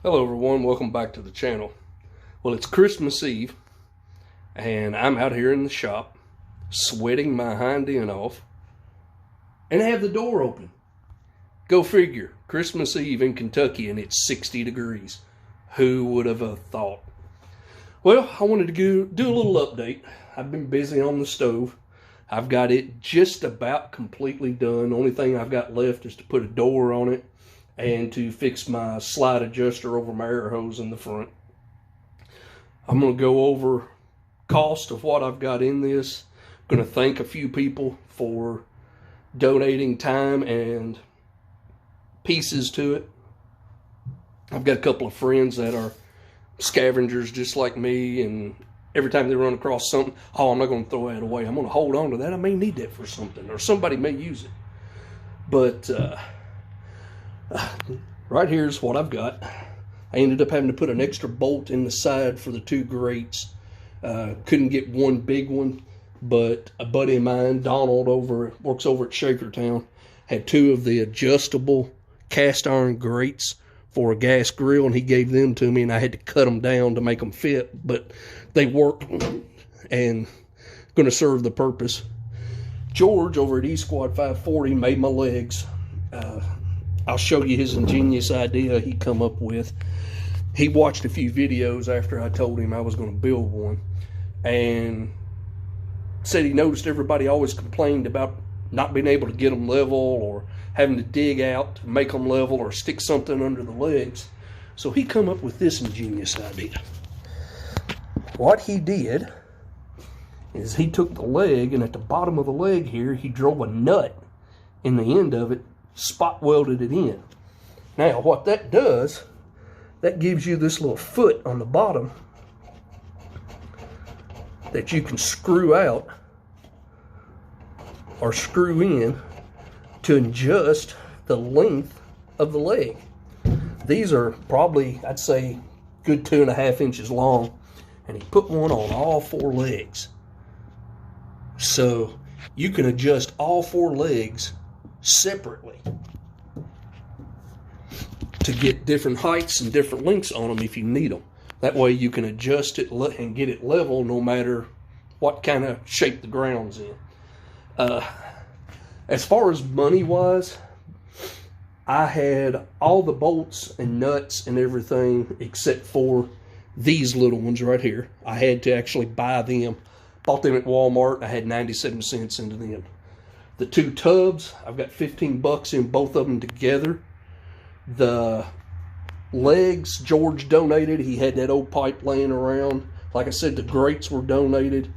Hello everyone, welcome back to the channel. Well, it's Christmas Eve and I'm out here in the shop sweating my hind end off and I have the door open. Go figure, Christmas Eve in Kentucky and it's 60 degrees. Who would have thought? Well, I wanted to do a little update. I've been busy on the stove. I've got it just about completely done. The only thing I've got left is to put a door on it and to fix my slide adjuster over my air hose in the front. I'm going to go over cost of what I've got in this. I'm going to thank a few people for donating time and pieces to it. I've got a couple of friends that are scavengers just like me, and every time they run across something, oh, I'm not going to throw that away. I'm going to hold on to that. I may need that for something, or somebody may use it. But right here's what I've got. I ended up having to put an extra bolt in the side for the two grates. Couldn't get one big one, but a buddy of mine, Donald, works over at Shakertown, had two of the adjustable cast iron grates for a gas grill, and he gave them to me, and I had to cut them down to make them fit, but they worked and going to serve the purpose. George over at E-Squad 540 made my legs. I'll show you his ingenious idea he come up with. He watched a few videos after I told him I was going to build one, and said he noticed everybody always complained about not being able to get them level, or having to dig out to make them level, or stick something under the legs. So he come up with this ingenious idea. What he did is he took the leg, and at the bottom of the leg here, he drove a nut in the end of it, spot welded it in. Now what that does, that gives you this little foot on the bottom that you can screw out or screw in to adjust the length of the leg. These are probably, I'd say, good 2.5 inches long, and he put one on all four legs. So you can adjust all four legs separately to get different heights and different lengths on them if you need them. That way you can adjust it and get it level no matter what kind of shape the ground's in. As far as money wise, I had all the bolts and nuts and everything except for these little ones right here. I had to actually buy them. Bought them at Walmart. I had 97 cents into them. The two tubs, I've got 15 bucks in both of them together. The legs, George donated. He had that old pipe laying around. Like I said, the grates were donated.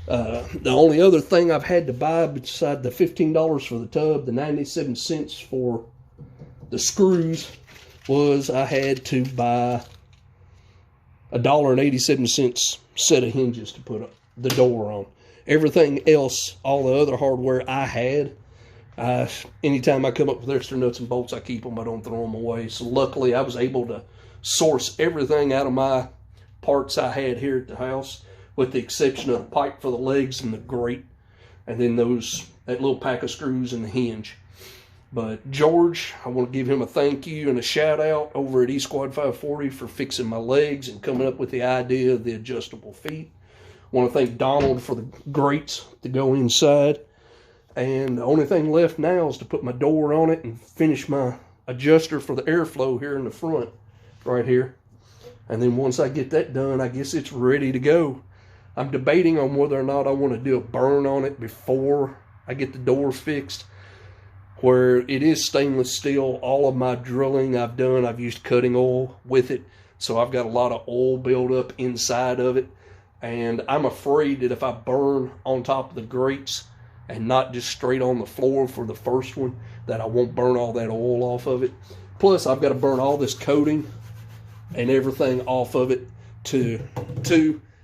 The only other thing I've had to buy beside the $15 for the tub, the 97 cents for the screws, was I had to buy $1.87 set of hinges to put the door on. Everything else, all the other hardware I had, anytime I come up with extra nuts and bolts, I keep them. I don't throw them away. So luckily, I was able to source everything out of my parts I had here at the house, with the exception of the pipe for the legs and the grate, and then that little pack of screws and the hinge. But George, I want to give him a thank you and a shout out over at E-Squad 540 for fixing my legs and coming up with the idea of the adjustable feet. I want to thank Donald for the grates to go inside. And the only thing left now is to put my door on it and finish my adjuster for the airflow here in the front, right here. And then once I get that done, I guess it's ready to go. I'm debating on whether or not I want to do a burn on it before I get the door fixed. Where it is stainless steel, all of my drilling I've used cutting oil with it. So I've got a lot of oil buildup inside of it. And I'm afraid that if I burn on top of the grates and not just straight on the floor for the first one, that I won't burn all that oil off of it. Plus, I've got to burn all this coating and everything off of it too,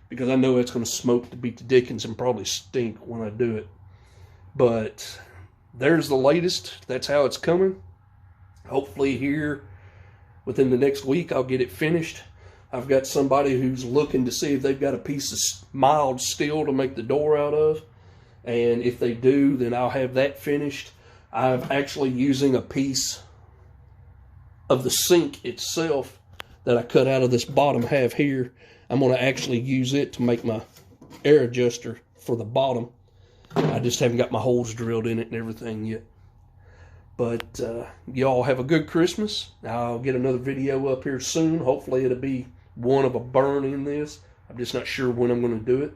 because I know it's going to smoke to beat the dickens and probably stink when I do it. But there's the latest. That's how it's coming. Hopefully here within the next week I'll get it finished. I've got somebody who's looking to see if they've got a piece of mild steel to make the door out of. And if they do, then I'll have that finished. I'm actually using a piece of the sink itself that I cut out of this bottom half here, I'm going to actually use it to make my air adjuster for the bottom. I just haven't got my holes drilled in it and everything yet. But y'all have a good Christmas. I'll get another video up here soon. Hopefully it'll be one of a burn in this. I'm just not sure when I'm going to do it.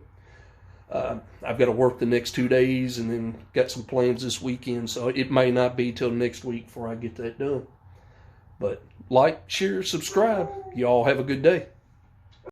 I've got to work the next 2 days and then got some plans this weekend, so it may not be till next week before I get that done. But like, share, subscribe. Y'all have a good day.